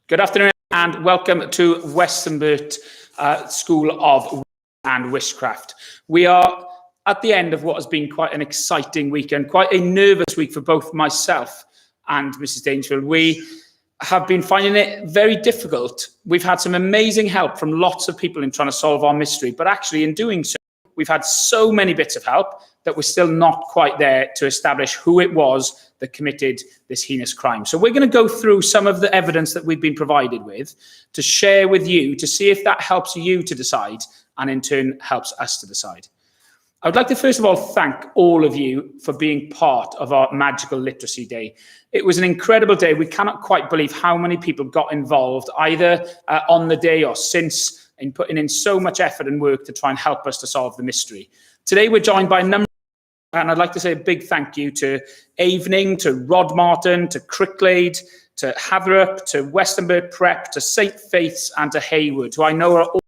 Good afternoon and welcome to Westonbirt School of Witch and Witchcraft. We are at the end of what has been quite an exciting weekend, quite a nervous week for both myself and Mrs. Dangerfield. We have been finding it very difficult. We've had some amazing help from lots of people in trying to solve our mystery, but actually in doing so, we've had so many bits of help that we're still not quite there to establish who it was that committed this heinous crime. So we're going to go through some of the evidence that we've been provided with to share with you to see if that helps you to decide and in turn helps us to decide. I would like to first of all thank all of you for being part of our Magical Literacy Day. It was an incredible day. We cannot quite believe how many people got involved either on the day or since in putting in so much effort and work to try and help us to solve the mystery. Today we're joined by a number, and I'd like to say a big thank you to Avening, to Rodmarton, to Cricklade, to Hatherop, to Westonbirt Prep, to St Faith's and to Haywood, who I know are all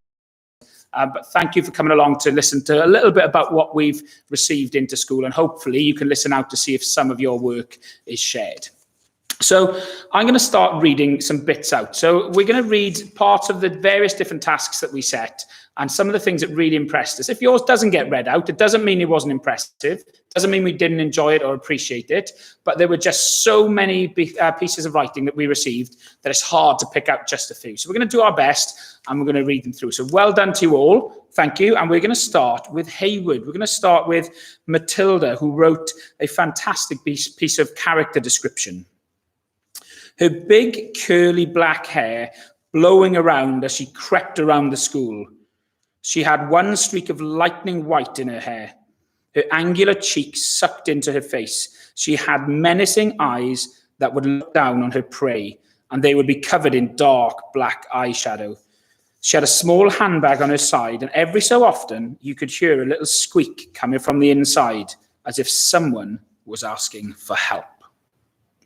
but thank you for coming along to listen to a little bit about what we've received into school, and hopefully you can listen out to see if some of your work is shared. So I'm going to start reading some bits out. So we're going to read parts of the various different tasks that we set and some of the things that really impressed us. If yours doesn't get read out, it doesn't mean it wasn't impressive. It doesn't mean we didn't enjoy it or appreciate it. But there were just so many pieces of writing that we received that it's hard to pick out just a few. So we're going to do our best and we're going to read them through. So well done to you all. Thank you. And we're going to start with Haywood. We're going to start with Matilda, who wrote a fantastic piece of character description. Her big curly black hair blowing around as she crept around the school. She had one streak of lightning white in her hair. Her angular cheeks sucked into her face. She had menacing eyes that would look down on her prey, and they would be covered in dark black eyeshadow. She had a small handbag on her side, and every so often you could hear a little squeak coming from the inside, as if someone was asking for help.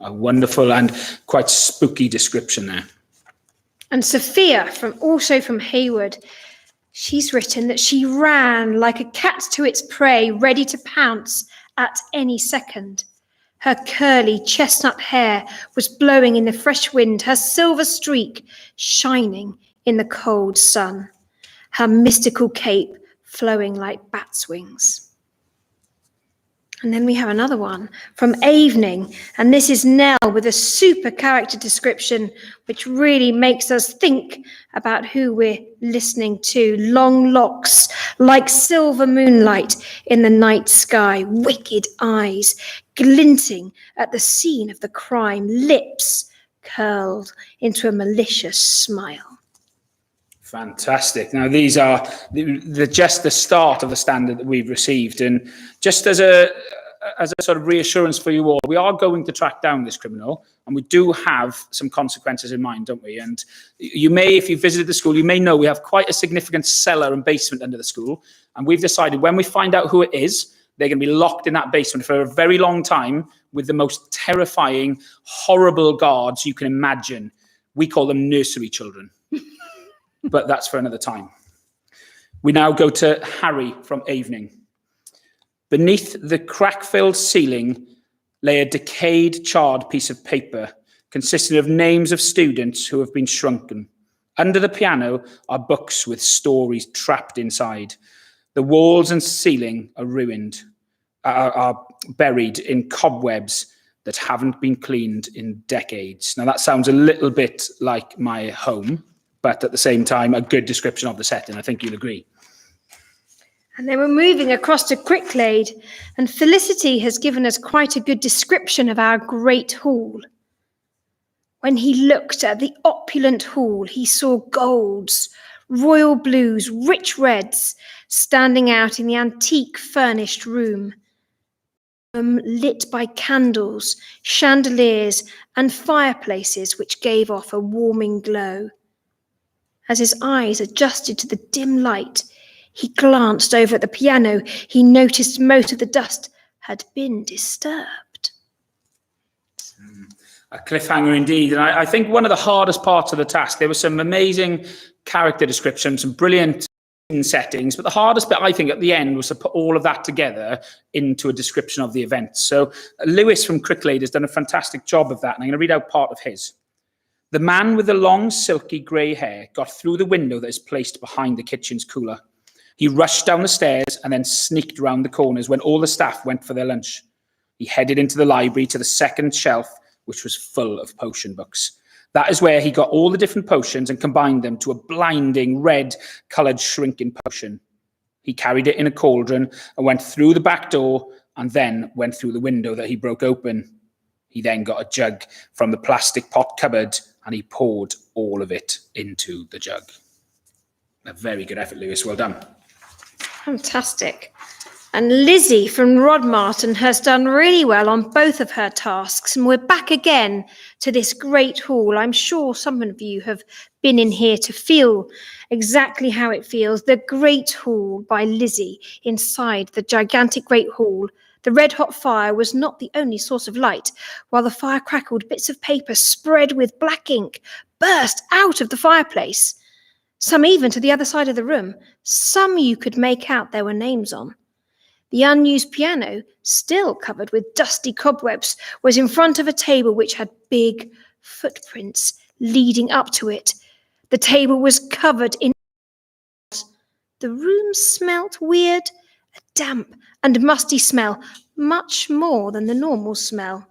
A wonderful and quite spooky description there. And Sophia, also from Haywood, she's written that she ran like a cat to its prey, ready to pounce at any second. Her curly chestnut hair was blowing in the fresh wind, her silver streak shining in the cold sun, her mystical cape flowing like bat's wings. And then we have another one from Avening, and this is Nell with a super character description, which really makes us think about who we're listening to. Long locks like silver moonlight in the night sky, wicked eyes glinting at the scene of the crime, lips curled into a malicious smile. Fantastic. Now, these are just the start of the standard that we've received. And just as a sort of reassurance for you all, we are going to track down this criminal, and we do have some consequences in mind, don't we? And you may, if you visited the school, you may know we have quite a significant cellar and basement under the school. And we've decided when we find out who it is, they're going to be locked in that basement for a very long time with the most terrifying, horrible guards you can imagine. We call them nursery children. But that's for another time. We now go to Harry from Avening. Beneath the crack-filled ceiling lay a decayed, charred piece of paper consisting of names of students who have been shrunken. Under the piano are books with stories trapped inside. The walls and ceiling are ruined, are buried in cobwebs that haven't been cleaned in decades. Now that sounds a little bit like my home, but at the same time, a good description of the setting. I think you'll agree. And then we're moving across to Cricklade, and Felicity has given us quite a good description of our great hall. When he looked at the opulent hall, he saw golds, royal blues, rich reds standing out in the antique furnished room, lit by candles, chandeliers, and fireplaces which gave off a warming glow. As his eyes adjusted to the dim light, he glanced over at the piano. He noticed most of the dust had been disturbed. A cliffhanger indeed. And I think one of the hardest parts of the task, there were some amazing character descriptions, some brilliant settings, but the hardest bit, I think, at the end was to put all of that together into a description of the event. So Lewis from Cricklade has done a fantastic job of that, and I'm going to read out part of his. The man with the long, silky grey hair got through the window that is placed behind the kitchen's cooler. He rushed down the stairs and then sneaked round the corners when all the staff went for their lunch. He headed into the library to the second shelf, which was full of potion books. That is where he got all the different potions and combined them to a blinding red-coloured shrinking potion. He carried it in a cauldron and went through the back door and then went through the window that he broke open. He then got a jug from the plastic pot cupboard and he poured all of it into the jug. A very good effort, Lewis. Well done. Fantastic. And Lizzie from Rodmartin has done really well on both of her tasks. And we're back again to this great hall. I'm sure some of you have been in here to feel exactly how it feels. The Great Hall by Lizzie. Inside the gigantic Great Hall, the red-hot fire was not the only source of light. While the fire crackled, bits of paper spread with black ink burst out of the fireplace. Some even to the other side of the room. Some you could make out there were names on. The unused piano, still covered with dusty cobwebs, was in front of a table which had big footprints leading up to it. The table was covered in... The room smelt weird, a damp and musty smell, much more than the normal smell.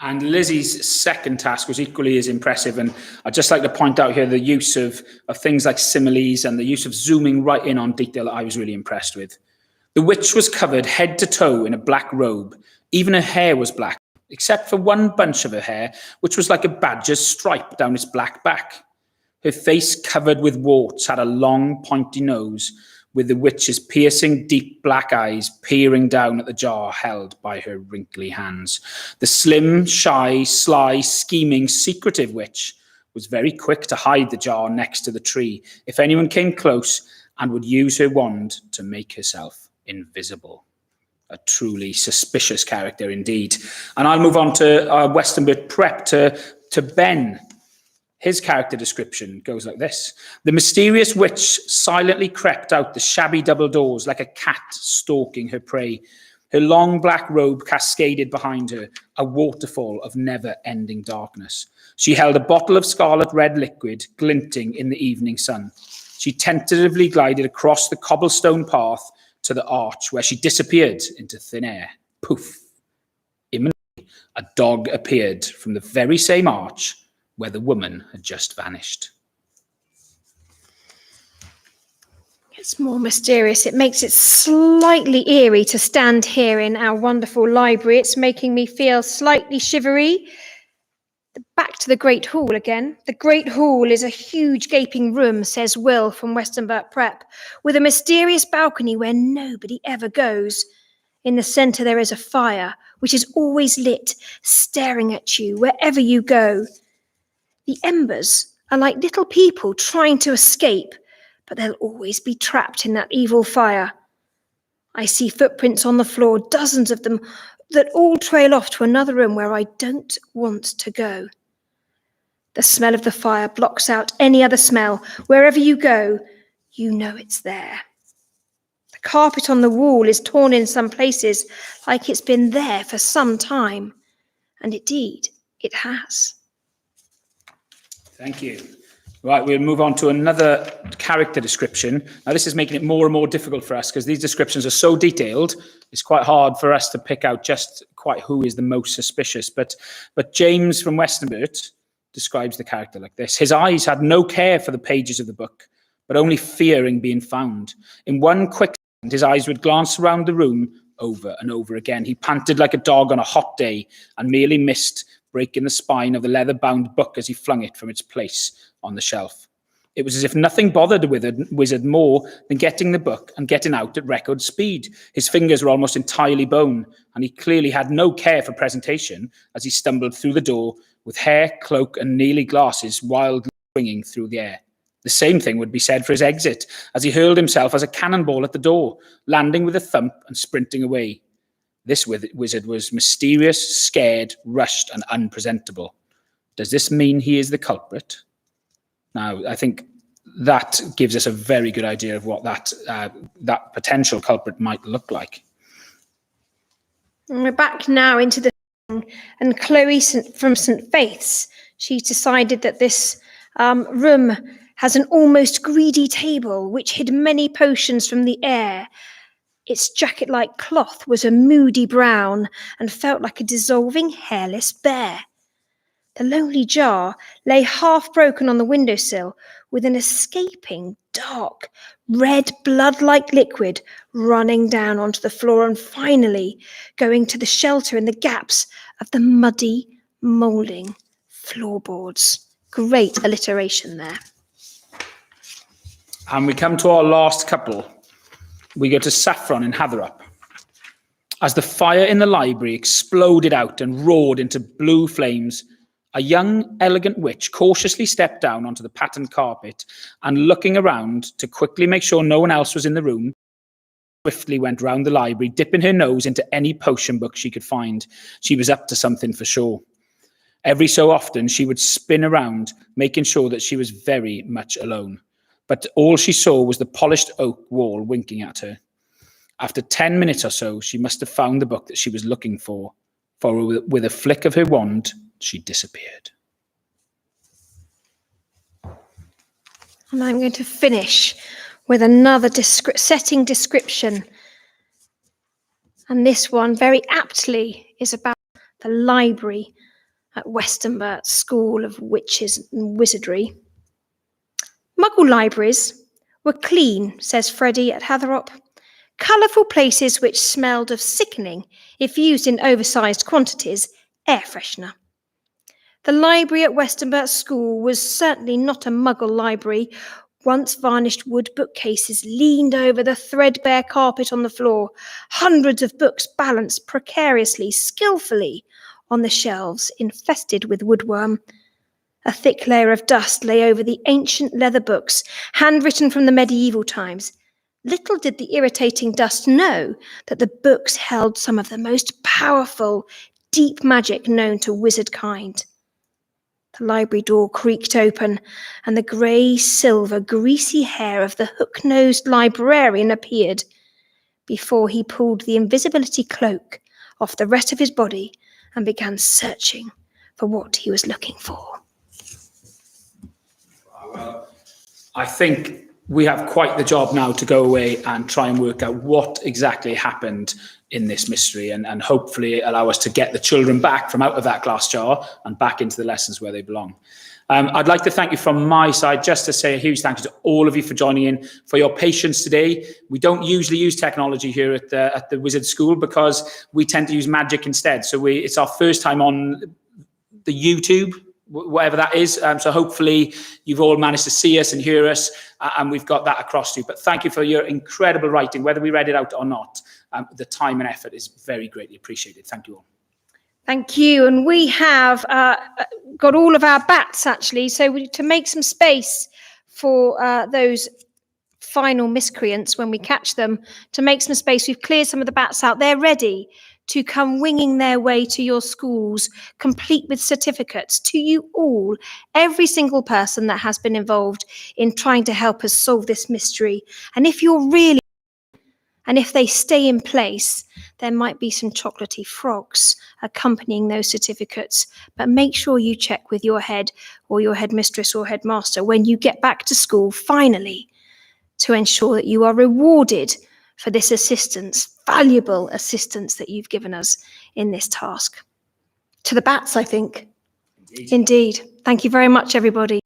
And Lizzie's second task was equally as impressive. And I'd just like to point out here the use of things like similes and the use of zooming right in on detail that I was really impressed with. The witch was covered head to toe in a black robe. Even her hair was black, except for one bunch of her hair, which was like a badger's stripe down its black back. Her face, covered with warts, had a long, pointy nose, with the witch's piercing, deep black eyes peering down at the jar held by her wrinkly hands. The slim, shy, sly, scheming, secretive witch was very quick to hide the jar next to the tree if anyone came close, and would use her wand to make herself invisible. A truly suspicious character indeed. And I'll move on to Westonbirt Prep, to Ben. His character description goes like this. The mysterious witch silently crept out the shabby double doors like a cat stalking her prey. Her long black robe cascaded behind her, a waterfall of never-ending darkness. She held a bottle of scarlet red liquid glinting in the evening sun. She tentatively glided across the cobblestone path to the arch, where she disappeared into thin air. Poof! Imminently, a dog appeared from the very same arch where the woman had just vanished. It's more mysterious. It makes it slightly eerie to stand here in our wonderful library. It's making me feel slightly shivery. Back to the Great Hall again. The Great Hall is a huge gaping room, says Will from Westonbirt Prep, with a mysterious balcony where nobody ever goes. In the centre there is a fire, which is always lit, staring at you wherever you go. The embers are like little people trying to escape, but they'll always be trapped in that evil fire. I see footprints on the floor, dozens of them, that all trail off to another room where I don't want to go. The smell of the fire blocks out any other smell. Wherever you go, you know it's there. The carpet on the wall is torn in some places, like it's been there for some time. And indeed, it has. Thank you. Right, we'll move on to another character description. Now, this is making it more and more difficult for us because these descriptions are so detailed, it's quite hard for us to pick out just quite who is the most suspicious. But James from Westonbirt describes the character like this. His eyes had no care for the pages of the book, but only fearing being found. In one quick second, his eyes would glance around the room over and over again. He panted like a dog on a hot day and merely missed breaking the spine of the leather-bound book as he flung it from its place on the shelf. It was as if nothing bothered the wizard more than getting the book and getting out at record speed. His fingers were almost entirely bone, and he clearly had no care for presentation as he stumbled through the door with hair, cloak, and nearly glasses wildly swinging through the air. The same thing would be said for his exit, as he hurled himself as a cannonball at the door, landing with a thump and sprinting away. This wizard was mysterious, scared, rushed, and unpresentable. Does this mean he is the culprit? Now, I think that gives us a very good idea of what that potential culprit might look like. And we're back now into the and Chloe from St. Faith's. She decided that this room has an almost greedy table which hid many potions from the air. Its jacket-like cloth was a moody brown and felt like a dissolving hairless bear. The lonely jar lay half broken on the windowsill with an escaping dark red blood-like liquid running down onto the floor and finally going to the shelter in the gaps of the muddy, moulding floorboards. Great alliteration there. And we come to our last couple. We go to Saffron and Hatterup. As the fire in the library exploded out and roared into blue flames, a young, elegant witch cautiously stepped down onto the patterned carpet and, looking around to quickly make sure no one else was in the room, swiftly went round the library, dipping her nose into any potion book she could find. She was up to something for sure. Every so often, she would spin around, making sure that she was very much alone. But all she saw was the polished oak wall winking at her. After 10 minutes or so, she must have found the book that she was looking for with a flick of her wand, she disappeared. And I'm going to finish with another setting description. And this one, very aptly, is about the library at Westonbirt School of Witches and Wizardry. Muggle libraries were clean, says Freddie at Hatherop. Colourful places which smelled of sickening, if used in oversized quantities, air freshener. The library at Westonbirt School was certainly not a Muggle library. Once varnished wood bookcases leaned over the threadbare carpet on the floor. Hundreds of books balanced precariously, skillfully, on the shelves, infested with woodworm. A thick layer of dust lay over the ancient leather books, handwritten from the medieval times. Little did the irritating dust know that the books held some of the most powerful, deep magic known to wizard kind. The library door creaked open, and the grey-silver, greasy hair of the hook-nosed librarian appeared before he pulled the invisibility cloak off the rest of his body and began searching for what he was looking for. Well, I think we have quite the job now to go away and try and work out what exactly happened in this mystery and hopefully allow us to get the children back from out of that glass jar and back into the lessons where they belong. I'd like to thank you from my side, just to say a huge thank you to all of you for joining in, for your patience today. We don't usually use technology here at the Wizard School because we tend to use magic instead. So it's our first time on the YouTube, whatever that is. So hopefully you've all managed to see us and hear us, and we've got that across to you. But thank you for your incredible writing, whether we read it out or not. The time and effort is very greatly appreciated. Thank you all. Thank you. And we have got all of our bats, actually. So to make some space for those final miscreants when we catch them, to make some space, we've cleared some of the bats out. They're ready to come winging their way to your schools, complete with certificates to you all, every single person that has been involved in trying to help us solve this mystery. And if they stay in place, there might be some chocolatey frogs accompanying those certificates. But make sure you check with your head or your headmistress or headmaster when you get back to school, finally, to ensure that you are rewarded for this assistance, valuable assistance that you've given us in this task. To the bats, I think. Indeed. Thank you very much, everybody.